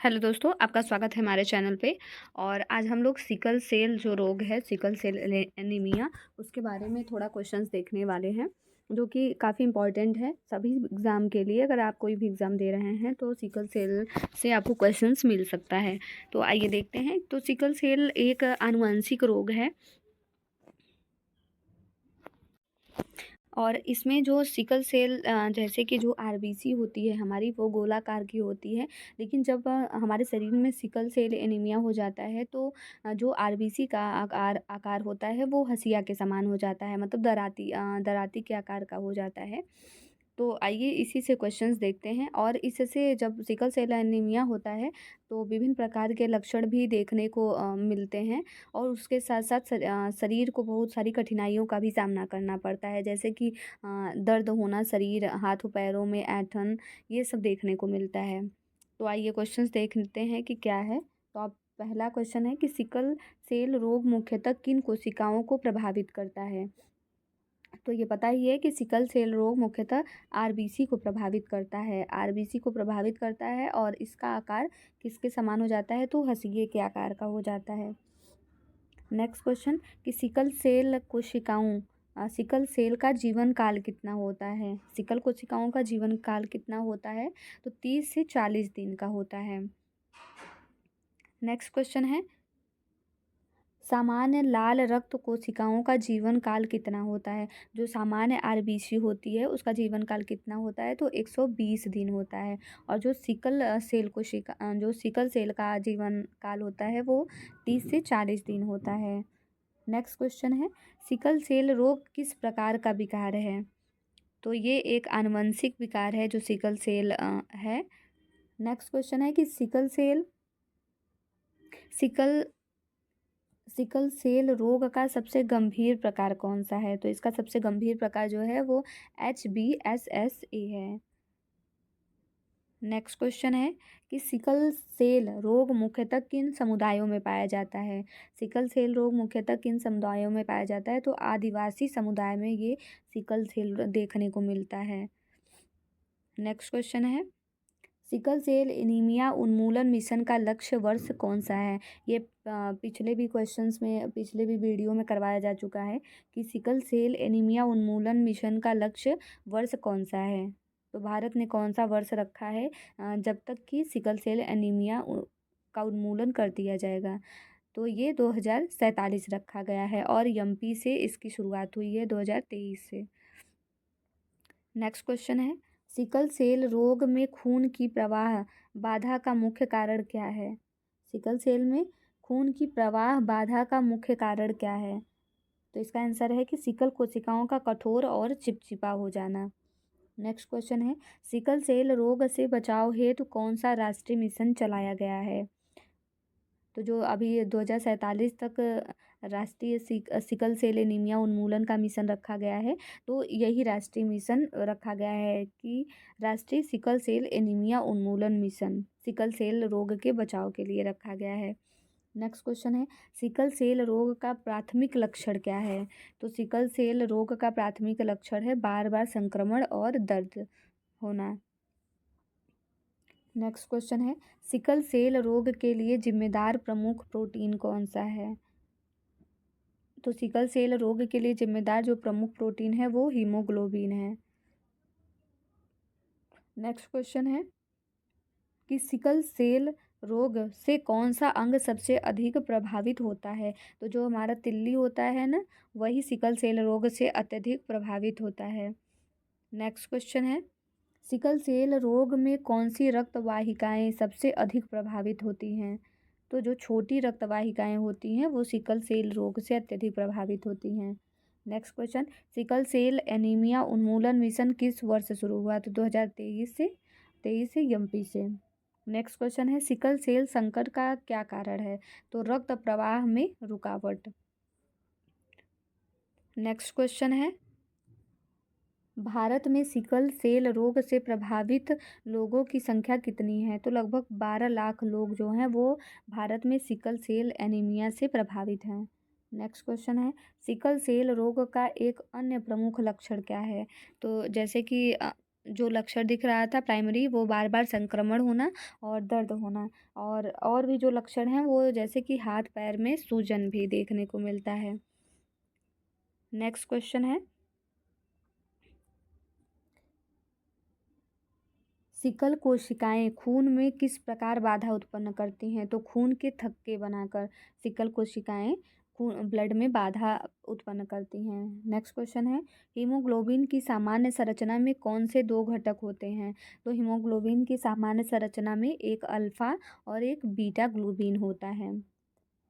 Hello दोस्तों, आपका स्वागत है हमारे चैनल पे। और आज हम लोग सिकल सेल जो रोग है, सिकल सेल एनीमिया, उसके बारे में थोड़ा क्वेश्चंस देखने वाले हैं, जो कि काफ़ी इम्पोर्टेंट है सभी एग्ज़ाम के लिए। अगर आप कोई भी एग्ज़ाम दे रहे हैं तो सिकल सेल से आपको क्वेश्चंस मिल सकता है। तो आइए देखते हैं। तो सिकल सेल एक आनुवंशिक रोग है और इसमें जो सिकल सेल जैसे कि जो आरबीसी होती है हमारी, वो गोलाकार की होती है। लेकिन जब हमारे शरीर में सिकल सेल एनीमिया हो जाता है तो जो आरबीसी का आकार आकार होता है वो हंसिया के समान हो जाता है, मतलब दराती के आकार का हो जाता है। तो आइए इसी से क्वेश्चंस देखते हैं। और इससे जब सिकल सेल एनीमिया होता है तो विभिन्न प्रकार के लक्षण भी देखने को मिलते हैं। और उसके साथ साथ शरीर को बहुत सारी कठिनाइयों का भी सामना करना पड़ता है, जैसे कि दर्द होना शरीर, हाथों पैरों में ऐंठन, ये सब देखने को मिलता है। तो आइए क्वेश्चंस देख लेते हैं कि क्या है। तो आप पहला क्वेश्चन है कि सिकल सेल रोग मुख्यतः किन कोशिकाओं को प्रभावित करता है। तो ये पता ही है कि सिकल सेल रोग मुख्यतः आरबीसी को प्रभावित करता है। आरबीसी को प्रभावित करता है और इसका आकार किसके समान हो जाता है, तो हंसिए के आकार का हो जाता है। नेक्स्ट क्वेश्चन कि सिकल सेल का जीवन काल कितना होता है। सिकल कोशिकाओं का जीवन काल कितना होता है, तो 30 से 40 दिन का होता है। नेक्स्ट क्वेश्चन है सामान्य लाल रक्त कोशिकाओं का जीवन काल कितना होता है। जो सामान्य आरबीसी होती है उसका जीवन काल कितना होता है, तो 120 दिन होता है। और जो जो सिकल सेल का जीवन काल होता है वो 30 से 40 दिन होता है। नेक्स्ट क्वेश्चन है सिकल सेल रोग किस प्रकार का विकार है। तो ये एक आनुवंशिक विकार है जो सिकल सेल है। नेक्स्ट क्वेश्चन है कि सिकल सिकल सेल रोग का सबसे गंभीर प्रकार कौन सा है। तो इसका सबसे गंभीर प्रकार जो है वो HBSSA है। नेक्स्ट क्वेश्चन है कि सिकल सेल रोग मुख्यतः किन समुदायों में पाया जाता है। सिकल सेल रोग मुख्यतः किन समुदायों में पाया जाता है, तो आदिवासी समुदाय में ये सिकल सेल देखने को मिलता है। नेक्स्ट क्वेश्चन है सिकल सेल एनीमिया उन्मूलन मिशन का लक्ष्य वर्ष कौन सा है। ये पिछले भी वीडियो में करवाया जा चुका है कि सिकल सेल एनीमिया उन्मूलन मिशन का लक्ष्य वर्ष कौन सा है। तो भारत ने कौन सा वर्ष रखा है जब तक कि सिकल सेल एनीमिया का उन्मूलन कर दिया जाएगा। तो ये 2047 रखा गया है और यम्पी से इसकी शुरुआत हुई है 2023 से। नेक्स्ट क्वेश्चन है सिकल सेल रोग में खून की प्रवाह बाधा का मुख्य कारण क्या है। सिकल सेल में खून की प्रवाह बाधा का मुख्य कारण क्या है। तो इसका आंसर है कि सिकल कोशिकाओं का कठोर और चिपचिपा हो जाना। नेक्स्ट क्वेश्चन है सिकल सेल रोग से बचाव हेतु कौन सा राष्ट्रीय मिशन चलाया गया है। तो जो अभी 2047 तक राष्ट्रीय सिकल सेल एनीमिया उन्मूलन का मिशन रखा गया है, तो यही राष्ट्रीय मिशन रखा गया है कि राष्ट्रीय सिकल सेल एनीमिया उन्मूलन मिशन सिकल सेल रोग के बचाव के लिए रखा गया है। नेक्स्ट क्वेश्चन है सिकल सेल रोग का प्राथमिक लक्षण क्या है। तो सिकल सेल रोग का प्राथमिक लक्षण है बार बार संक्रमण और दर्द होना। नेक्स्ट क्वेश्चन है सिकल सेल रोग के लिए जिम्मेदार प्रमुख प्रोटीन कौन सा है। तो सिकल सेल रोग के लिए जिम्मेदार जो प्रमुख प्रोटीन है वो हीमोग्लोबिन है। नेक्स्ट क्वेश्चन है कि सिकल सेल रोग से कौन सा अंग सबसे अधिक प्रभावित होता है। तो जो हमारा तिल्ली होता है ना, वही सिकल सेल रोग से अत्यधिक प्रभावित होता है। नेक्स्ट क्वेश्चन है सिकल सेल रोग में कौन सी रक्त वाहिकाएं सबसे अधिक प्रभावित होती हैं। तो जो छोटी रक्त वाहिकाएं होती हैं वो सिकल सेल रोग से अत्यधिक प्रभावित होती हैं। Next question sickle cell anaemia उन्मूलन मिशन किस वर्ष शुरू हुआ। तो 2023 से यम्पी से। नेक्स्ट क्वेश्चन है सिकल सेल संकट का क्या कारण है। तो रक्त प्रवाह में रुकावट। नेक्स्ट क्वेश्चन है भारत में सिकल सेल रोग से प्रभावित लोगों की संख्या कितनी है। तो लगभग 12 लाख लोग जो हैं वो भारत में सिकल सेल एनीमिया से प्रभावित हैं। नेक्स्ट क्वेश्चन है सिकल सेल रोग का एक अन्य प्रमुख लक्षण क्या है। तो जैसे कि जो लक्षण दिख रहा था प्राइमरी, वो बार बार संक्रमण होना और दर्द होना, और भी जो लक्षण हैं वो जैसे कि हाथ पैर में सूजन भी देखने को मिलता है। नेक्स्ट क्वेश्चन है, सिकल कोशिकाएं खून में किस प्रकार बाधा उत्पन्न करती हैं? तो खून के थक्के बनाकर सिकल कोशिकाएं खून ब्लड में बाधा उत्पन्न करती हैं। नेक्स्ट क्वेश्चन है, हीमोग्लोबिन की सामान्य संरचना में कौन से दो घटक होते हैं? तो हीमोग्लोबिन की सामान्य संरचना में एक अल्फा और एक बीटा ग्लोबिन होता है।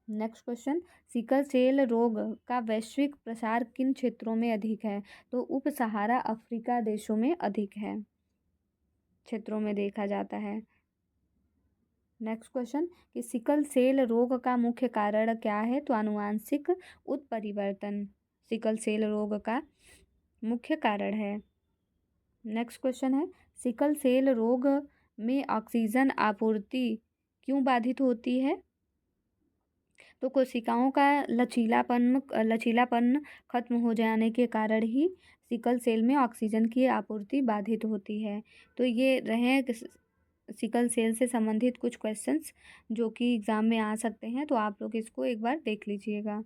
नेक्स्ट क्वेश्चन, सिकल सेल रोग का वैश्विक प्रसार किन क्षेत्रों में अधिक है? तो उप सहारा अफ्रीका देशों में अधिक है, क्षेत्रों में देखा जाता है। नेक्स्ट क्वेश्चन, कि सिकल सेल रोग का मुख्य कारण क्या है? तो आनुवांशिक उत्परिवर्तन सिकल सेल रोग का मुख्य कारण है। नेक्स्ट क्वेश्चन है, सिकल सेल रोग में ऑक्सीजन आपूर्ति क्यों बाधित होती है? तो कोशिकाओं का लचीलापन खत्म हो जाने के कारण ही सिकल सेल में ऑक्सीजन की आपूर्ति बाधित होती है। तो ये रहे सिकल सेल से संबंधित कुछ क्वेश्चंस जो कि एग्ज़ाम में आ सकते हैं, तो आप लोग इसको एक बार देख लीजिएगा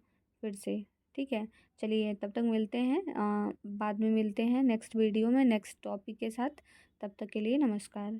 फिर से। ठीक है, चलिए तब तक मिलते हैं, बाद में मिलते हैं नेक्स्ट वीडियो में नेक्स्ट टॉपिक के साथ। तब तक के लिए नमस्कार।